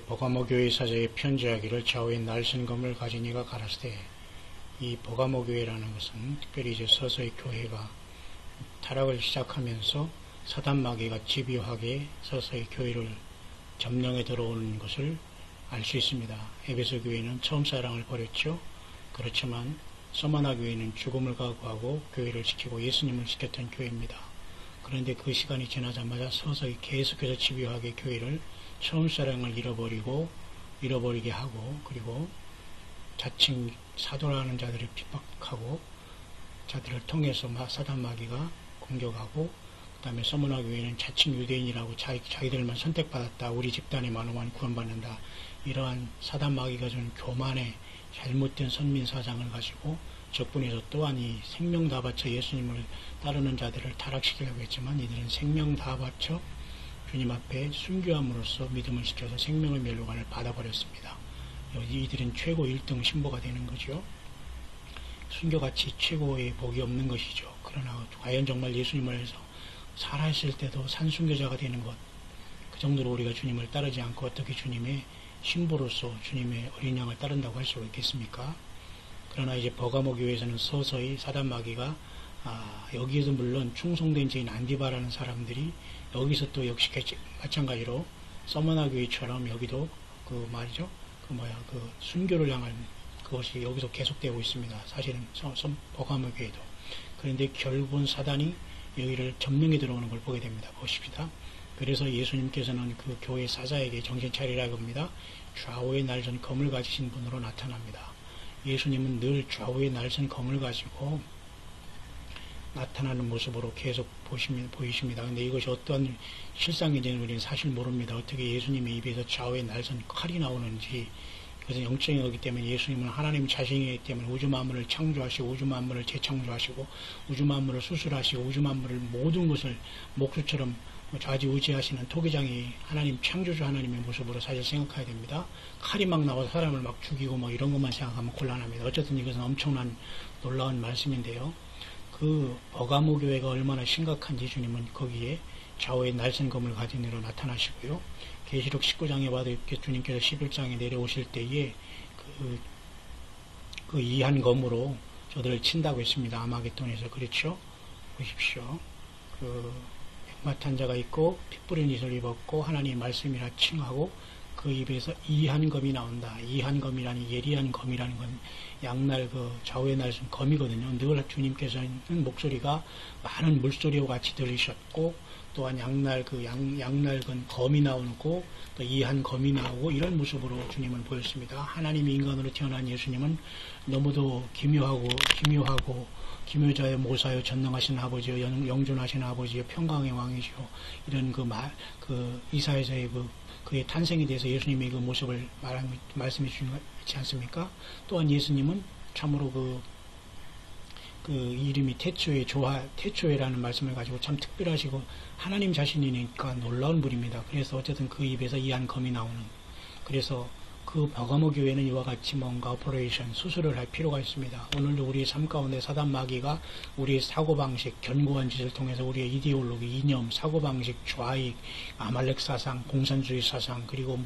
버가모 교회 사자에 편지하기를 좌우에 날선 검을 가진 이가 가라사대. 이 버가모 교회라는 것은 특별히 이제 서서히 교회가 타락을 시작하면서 사단 마귀가 집요하게 서서히 교회를 점령해 들어오는 것을 알 수 있습니다. 에베소 교회는 처음 사랑을 버렸죠. 그렇지만 서머나 교회는 죽음을 각오하고 교회를 지키고 예수님을 지켰던 교회입니다. 그런데 그 시간이 지나자마자 서서히 계속해서 집요하게 교회를 처음 사랑을 잃어버리게 하고, 그리고 자칭 사도라는 자들을 핍박하고 자들을 통해서 사단 마귀가 공격하고, 그 다음에 서머나 교회는 자칭 유대인이라고 자기들만 선택받았다, 우리 집단에만 오면 구원받는다, 이러한 사단 마귀가 준 교만의 잘못된 선민사상을 가지고 적군에서 또한 이 생명 다 바쳐 예수님을 따르는 자들을 타락시키려고 했지만, 이들은 생명 다 바쳐 주님 앞에 순교함으로써 믿음을 지켜서 생명의 멸류관을 받아버렸습니다. 이들은 최고 1등 신보가 되는 거죠. 순교같이 최고의 복이 없는 것이죠. 그러나 과연 정말 예수님을 해서 살아있을 때도 산순교자가 되는 것, 그 정도로 우리가 주님을 따르지 않고 어떻게 주님의 신보로서 주님의 어린 양을 따른다고 할 수가 있겠습니까? 그러나 이제 버가모 교회에서는 서서히 사단 마귀가 여기에서 물론 충성된 죄인 안디바라는 사람들이 여기서 또 역시 마찬가지로 서머나 교회처럼 여기도 그 순교를 향한 그것이 여기서 계속되고 있습니다. 사실은 버가모 교회도. 그런데 결국은 사단이 여기를 점령해 들어오는 걸 보게 됩니다. 보십시다. 그래서 예수님께서는 그 교회 사자에게 정신 차리라고 합니다. 좌우에 날선 검을 가지신 분으로 나타납니다. 예수님은 늘 좌우에 날선 검을 가지고 나타나는 모습으로 계속 보이십니다. 근데 이것이 어떠한 실상인지는 우리는 사실 모릅니다. 어떻게 예수님의 입에서 좌우에 날선 칼이 나오는지. 그것은 영적인 거기 때문에 예수님은 하나님 자신이기 때문에 우주 만물을 창조하시고 우주 만물을 재창조하시고 우주 만물을 수술하시고 우주 만물을 모든 것을 목수처럼 좌지우지하시는 토기장이 하나님 창조주 하나님의 모습으로 사실 생각해야 됩니다. 칼이 막 나와서 사람을 막 죽이고 뭐 이런 것만 생각하면 곤란합니다. 어쨌든 이것은 엄청난 놀라운 말씀인데요. 그 버가모 교회가 얼마나 심각한지 주님은 거기에 좌우에 날선 검을 가진 이로 나타나시고요. 계시록 19장에 봐도 이렇게 주님께서 11장에 내려오실 때에 그 이한 검으로 저들을 친다고 했습니다. 아마겟돈에서. 그렇죠? 보십시오. 백마탄 자가 있고 피 뿌린 옷을 입었고 하나님의 말씀이라 칭하고 그 입에서 이한 검이 나온다. 이한 검이라니 예리한 검이라는 건 양날 좌우에 날선 검이거든요. 늘 주님께서는 목소리가 많은 물소리와 같이 들리셨고, 또한 양날 검이 나오고 또 이한 검이 나오고 이런 모습으로 주님은 보였습니다. 하나님이 인간으로 태어난 예수님은 너무도 기묘하고 기묘자의 모사요 전능하신 아버지요 영존하신 아버지요 평강의 왕이시요, 이런 이사야서의 그의 탄생에 대해서 예수님의 그 모습을 말씀해 주지 않습니까? 또한 예수님은 참으로 그 이름이 태초에라는 말씀을 가지고 참 특별하시고 하나님 자신이니까 놀라운 분입니다. 그래서 어쨌든 그 입에서 이한 검이 나오는, 그래서 그 버가모 교회는 이와 같이 뭔가 오퍼레이션, 수술을 할 필요가 있습니다. 오늘도 우리의 삶 가운데 사단 마귀가 우리의 사고방식, 견고한 짓을 통해서 우리의 이데올로기, 이념, 사고방식, 좌익, 아말렉 사상, 공산주의 사상, 그리고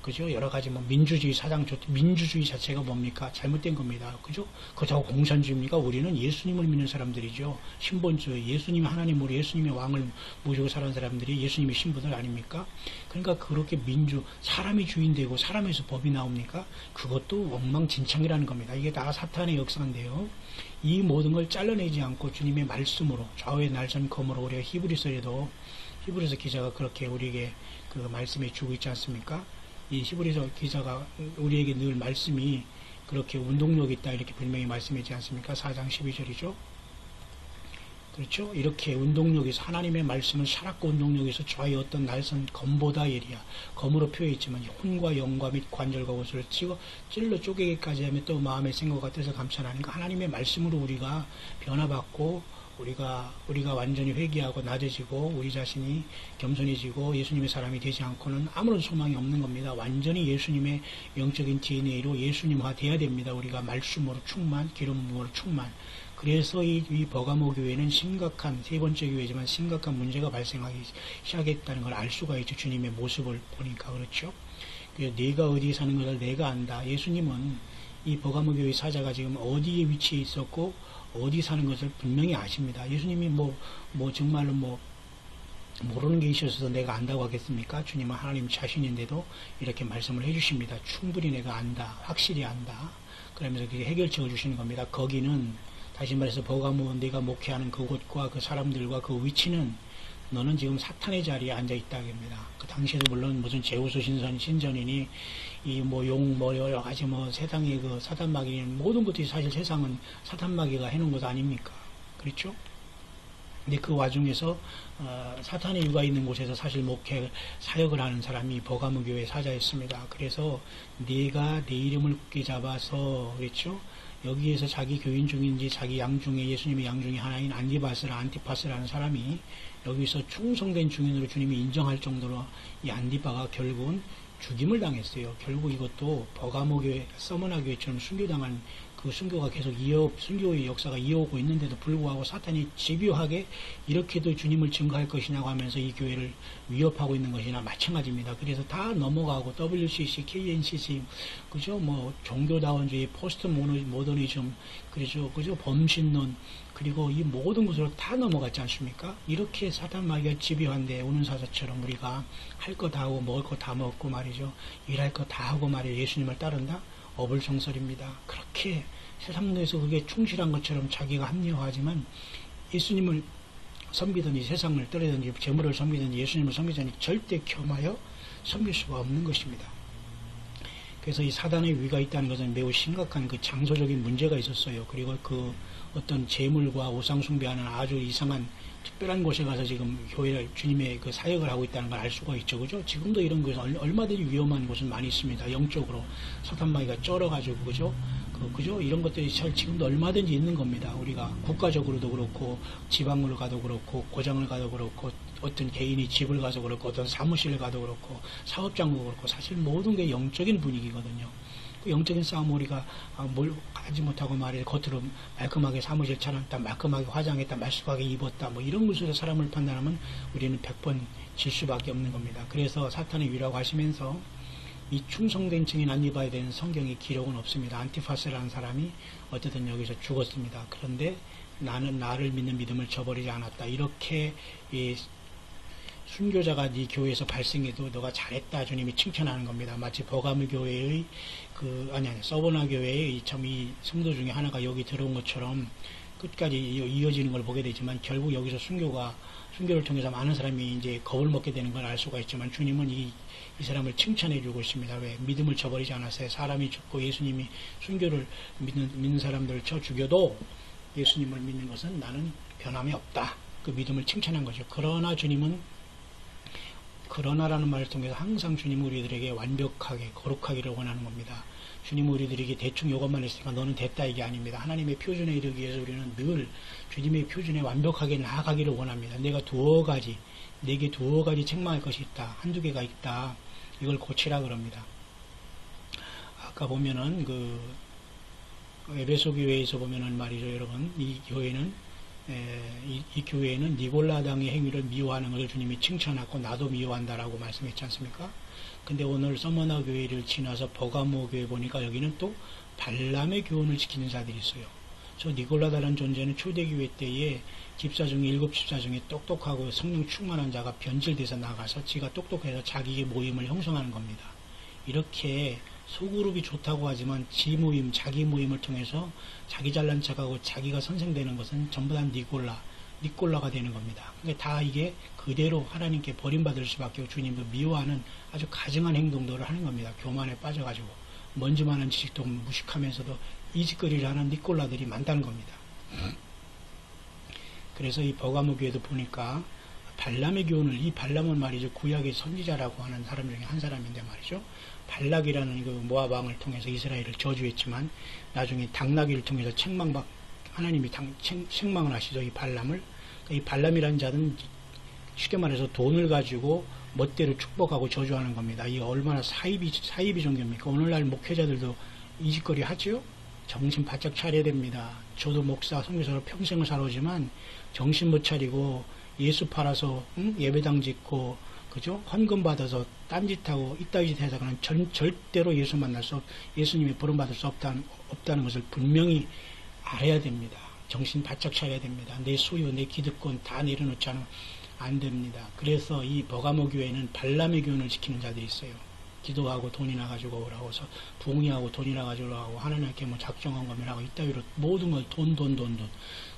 그죠? 여러 가지 민주주의 사상, 민주주의 자체가 뭡니까? 잘못된 겁니다. 그죠? 그렇다고 공산주의입니까? 우리는 예수님을 믿는 사람들이죠. 신본주의, 예수님이 하나님으로 예수님의 왕을 모시고 살아온 사람들이 예수님의 신부들 아닙니까? 그러니까 그렇게 사람이 주인되고 사람에서 법이 나옵니까? 그것도 엉망진창이라는 겁니다. 이게 다 사탄의 역사인데요. 이 모든 걸 잘라내지 않고 주님의 말씀으로 좌우의 날선 검으로 우리가 히브리서 기자가 그렇게 우리에게 그 말씀해 주고 있지 않습니까? 이 히브리서 기자가 우리에게 늘 말씀이 그렇게 운동력이 있다 이렇게 분명히 말씀하지 않습니까? 4장 12절이죠. 그렇죠? 이렇게 운동력에서 하나님의 말씀은 살았고 운동력에서 좌의 어떤 날선 검보다 예리야. 검으로 표현했지만 혼과 영과 및 관절과 옷을 찔러 쪼개기까지 하면 또 마음의 생각과 뜻을 감찰하니까 하나님의 말씀으로 우리가 변화받고 우리가 완전히 회개하고 낮아지고 우리 자신이 겸손해지고 예수님의 사람이 되지 않고는 아무런 소망이 없는 겁니다. 완전히 예수님의 영적인 DNA로 예수님화 돼야 됩니다. 우리가 말씀으로 충만, 기름 부음으로 충만. 그래서 이 버가모 교회는 심각한, 세 번째 교회지만 심각한 문제가 발생하기 시작했다는 걸 알 수가 있죠. 주님의 모습을 보니까. 그렇죠. 그래서 내가 어디에 사는 것을 내가 안다. 예수님은 이 버가모 교회 사자가 지금 어디에 위치해 있었고 어디 사는 것을 분명히 아십니다. 예수님이 정말로 모르는 게 있어서 내가 안다고 하겠습니까? 주님은 하나님 자신인데도 이렇게 말씀을 해주십니다. 충분히 내가 안다. 확실히 안다. 그러면서 그게 해결책을 주시는 겁니다. 거기는 다시 말해서 버가모 내가 목회하는 그곳과 그 사람들과 그 위치는 너는 지금 사탄의 자리에 앉아 있다고 합니다. 그 당시에도 물론 무슨 제우스 신전이니 여러 가지 세상의 그 사탄마귀 모든 것들이 사실 세상은 사탄마귀가 해놓은 것 아닙니까? 그렇죠? 근데 그 와중에서 사탄의 유가 있는 곳에서 사실 목회 사역을 하는 사람이 버가모 교회 사자였습니다. 그래서 네가 내 이름을 굳게 잡아서 그랬죠. 여기에서 자기 교인 중인지 자기 양 중에 예수님의 양 중에 하나인 안티파스라는 사람이 여기서 충성된 중인으로 주님이 인정할 정도로 이 안티파가 결국은 죽임을 당했어요. 결국 이것도 버가모 교회, 서머나 교회처럼 순교당한 그 순교가 계속 순교의 역사가 이어오고 있는데도 불구하고 사탄이 집요하게 이렇게도 주님을 증거할 것이냐고 하면서 이 교회를 위협하고 있는 것이나 마찬가지입니다. 그래서 다 넘어가고 WCC, KNCC, 그죠? 종교다원주의, 포스트 모더니즘, 그죠? 범신론, 그리고 이 모든 것으로 다 넘어갔지 않습니까? 이렇게 사탄 마귀가 집요한데 오는 사자처럼 우리가 할 거 다 하고 먹을 거 다 먹고 말이죠. 일할 거 다 하고 말이죠. 예수님을 따른다? 어불성설입니다. 그렇게 세상에서 그게 충실한 것처럼 자기가 합리화하지만 예수님을 섬기든지 세상을 떨어든지 재물을 섬기든지 예수님을 섬기든지 절대 겸하여 섬길 수가 없는 것입니다. 그래서 이 사단의 위가 있다는 것은 매우 심각한 그 장소적인 문제가 있었어요. 그리고 그 어떤 재물과 우상 숭배하는 아주 이상한 특별한 곳에 가서 지금 교회를 주님의 그 사역을 하고 있다는 걸 알 수가 있죠. 그죠? 지금도 이런 곳은 얼마든지 위험한 곳은 많이 있습니다. 영적으로 사탄마귀가 쩔어가지고 그죠? 이런 것들이 지금도 얼마든지 있는 겁니다. 우리가 국가적으로도 그렇고 지방으로 가도 그렇고 고장을 가도 그렇고 어떤 개인이 집을 가도 그렇고 어떤 사무실을 가도 그렇고 사업장도 그렇고 사실 모든 게 영적인 분위기거든요. 그 영적인 싸움 우리가 뭘 하지 못하고 말이야 겉으로 말끔하게 사무실 차렸다, 말끔하게 화장했다, 말끔하게 입었다, 이런 것으로 사람을 판단하면 우리는 100번 질 수밖에 없는 겁니다. 그래서 사탄의 위라고 하시면서 이 충성된 증인 안리바에 대한 성경의 기록은 없습니다. 안티파스라는 사람이 어쨌든 여기서 죽었습니다. 그런데 나는 나를 믿는 믿음을 저버리지 않았다. 이렇게 순교자가 네 교회에서 발생해도 너가 잘했다 주님이 칭찬하는 겁니다. 마치 버가모 교회의 서보나 교회의 이 성도 중에 하나가 여기 들어온 것처럼 끝까지 이어지는 걸 보게 되지만 결국 여기서 순교를 통해서 많은 사람이 이제 겁을 먹게 되는 걸 알 수가 있지만 주님은 이 사람을 칭찬해 주고 있습니다. 왜? 믿음을 저버리지 않았어요. 사람이 죽고 예수님이 순교를 믿는 사람들을 쳐 죽여도 예수님을 믿는 것은 나는 변함이 없다. 그 믿음을 칭찬한 거죠. 그러나라는 말을 통해서 항상 주님은 우리들에게 완벽하게 거룩하기를 원하는 겁니다. 주님은 우리들에게 대충 이것만 했으니까 너는 됐다 이게 아닙니다. 하나님의 표준에 이르기 위해서 우리는 늘 주님의 표준에 완벽하게 나아가기를 원합니다. 내게 두어 가지 책망할 것이 있다. 한두 개가 있다. 이걸 고치라 그럽니다. 아까 보면은 에베소 교회에서 보면은 말이죠, 여러분. 이 교회는 니골라당의 행위를 미워하는 것을 주님이 칭찬하고 나도 미워한다라고 말씀했지 않습니까? 근데 오늘 서머나 교회를 지나서 버가모 교회 보니까 여기는 또 발람의 교훈을 지키는 자들이 있어요. 저 니골라다라는 존재는 초대교회 때에 일곱 집사 중에 똑똑하고 성령 충만한 자가 변질돼서 나가서 지가 똑똑해서 자기의 모임을 형성하는 겁니다. 이렇게 소그룹이 좋다고 하지만 자기 모임을 통해서 자기 잘난 척하고 자기가 선생되는 것은 전부 다 니골라가 되는 겁니다. 그러니까 다 이게 그대로 하나님께 버림받을 수밖에 없고 주님을 미워하는 아주 가증한 행동들을 하는 겁니다. 교만에 빠져가지고 먼지 많은 지식도 무식하면서도 이짓거리를 하는 니골라들이 많다는 겁니다. 그래서 이 버가모 교회도 보니까 발람의 교훈을, 이 발람은 말이죠, 구약의 선지자라고 하는 사람 중에 한 사람인데 말이죠, 발락이라는 그 모압 왕을 통해서 이스라엘을 저주했지만 나중에 당나귀를 통해서 하나님이 책망을 하시죠. 이 발람을. 이 발람이라는 자는 쉽게 말해서 돈을 가지고 멋대로 축복하고 저주하는 겁니다. 이 얼마나 사이비 종교입니까? 오늘날 목회자들도 이 짓거리 하죠. 정신 바짝 차려야 됩니다. 저도 목사, 선교사로 평생을 살아오지만 정신 못 차리고 예수 팔아서 예배당 짓고 그죠? 헌금 받아서 딴짓하고 이따위 짓 해서 그는 절대로 예수 만날 수 예수님이 부름받을 수 없다는 것을 분명히 알아야 됩니다. 정신 바짝 차려야 됩니다. 내 소유, 내 기득권 다 내려놓지 않으면 안 됩니다. 그래서 이 버가모 교회는 발람의 교훈을 지키는 자들이 있어요. 기도하고 돈이나 가지고 오라고 해서 부흥하고 돈이나 가지고 오라고 하나님께 뭐 작정한 거면하고 이따위로 모든 걸 돈.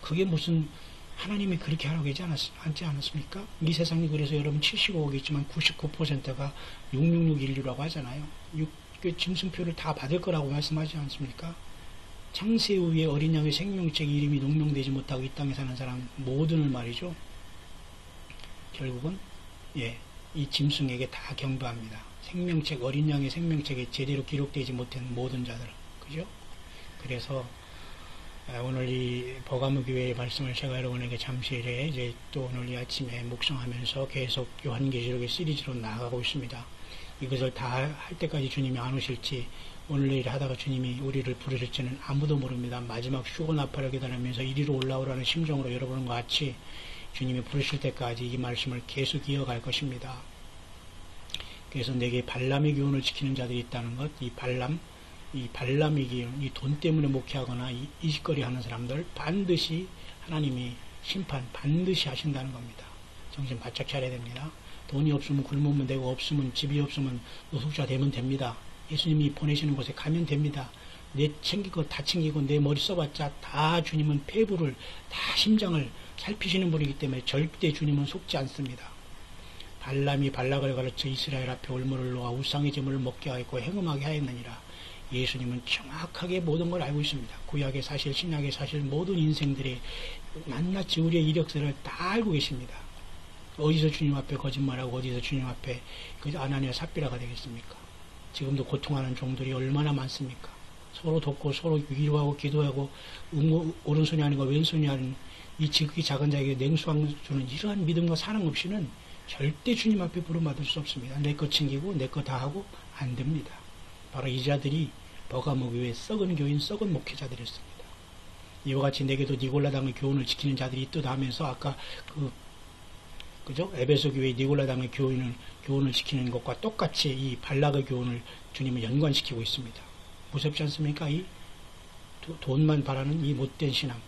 그게 무슨 하나님이 그렇게 하라고 하지 않았습니까? 이 세상이 그래서 여러분 75억이 있지만 99%가 66616이라고 하잖아요. 그 짐승표를 다 받을 거라고 말씀하지 않습니까? 창세 후에 어린 양의 생명책 이름이 농명되지 못하고 이 땅에 사는 사람 모든을 말이죠. 결국은 이 짐승에게 다 경배합니다. 생명책 어린 양의 생명책에 제대로 기록되지 못한 모든 자들, 그죠? 그래서 오늘 이 버가모 교회의 말씀을 제가 여러분에게 잠시 이제 또 오늘 이 아침에 묵상하면서 계속 요한계시록의 시리즈로 나아가고 있습니다. 이것을 다 할 때까지 주님이 안 오실지 오늘 내일 하다가 주님이 우리를 부르실지는 아무도 모릅니다. 마지막 휴고 나팔을 기다리면서 이리로 올라오라는 심정으로 여러분과 같이 주님이 부르실 때까지 이 말씀을 계속 이어갈 것입니다. 그래서 내게 발람의 교훈을 지키는 자들이 있다는 것, 이 발람의 교훈, 이 돈 때문에 목회하거나 이짓거리 하는 사람들 반드시 하나님이 심판 반드시 하신다는 겁니다. 정신 바짝 차려야 됩니다. 돈이 없으면 굶으면 되고 없으면 집이 없으면 노숙자 되면 됩니다. 예수님이 보내시는 곳에 가면 됩니다. 내 챙길 거 다 챙기고 내 머리 써봤자 다 주님은 폐부를 다 심장을 살피시는 분이기 때문에 절대 주님은 속지 않습니다. 발람이 발락을 가르쳐 이스라엘 앞에 올무를 놓아 우상의 제물을 먹게 하였고 행음하게 하였느니라. 예수님은 정확하게 모든 걸 알고 있습니다. 구약의 사실, 신약의 사실, 모든 인생들의 낱낱이 우리의 이력서를 다 알고 계십니다. 어디서 주님 앞에 거짓말하고 어디서 주님 앞에 그 아나니아 삽비라가 되겠습니까? 지금도 고통하는 종들이 얼마나 많습니까? 서로 돕고 서로 위로하고 기도하고 오른손이 아니고 왼손이 아닌 이 지극히 작은 자에게 냉수함 주는 이러한 믿음과 사랑 없이는 절대 주님 앞에 부름받을 수 없습니다. 내 거 챙기고 내 거 다 하고 안 됩니다. 바로 이 자들이 버가모 교회의 썩은 교인, 썩은 목회자들이었습니다. 이와 같이 내게도 니골라당의 교훈을 지키는 자들이 있다 하면서 아까 그죠? 에베소 교회의 니골라당의 교훈을 지키는 것과 똑같이 이 발락의 교훈을 주님은 연관시키고 있습니다. 무섭지 않습니까? 이 돈만 바라는 이 못된 신앙.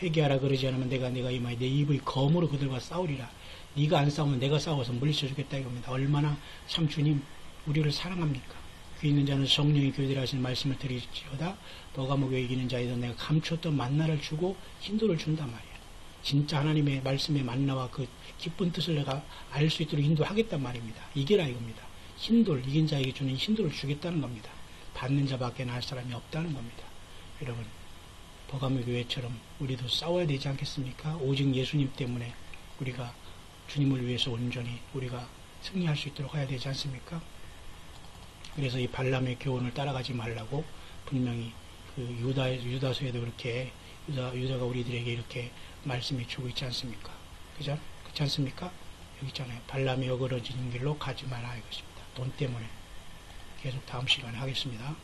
회개하라 그러지 않으면 내가 이마에 내 입의 검으로 그들과 싸우리라. 네가 안 싸우면 내가 싸워서 물리쳐 주겠다 이겁니다. 얼마나 참 주님 우리를 사랑합니까? 귀 있는 자는 성령이 교회되라 하시는 말씀을 드리지어다 버가모 교회에 이기는 자에도 내가 감추었던 만나를 주고 힌도를 준단 말이에요. 진짜 하나님의 말씀의 만나와 그 기쁜 뜻을 내가 알 수 있도록 인도하겠단 말입니다. 이게라 이겁니다. 힌도를 이긴 자에게 주는 힌도를 주겠다는 겁니다. 받는 자밖에 날 사람이 없다는 겁니다. 여러분 버가모 교회처럼 우리도 싸워야 되지 않겠습니까? 오직 예수님 때문에 우리가 주님을 위해서 온전히 우리가 승리할 수 있도록 해야 되지 않습니까? 그래서 이 발람의 교훈을 따라가지 말라고 분명히 그 유다서에도 그렇게 유다가 우리들에게 이렇게 말씀해 주고 있지 않습니까? 그죠? 그렇지 않습니까? 여기 있잖아요. 발람이 어그러지는 길로 가지 마라 이것입니다. 돈 때문에. 계속 다음 시간에 하겠습니다.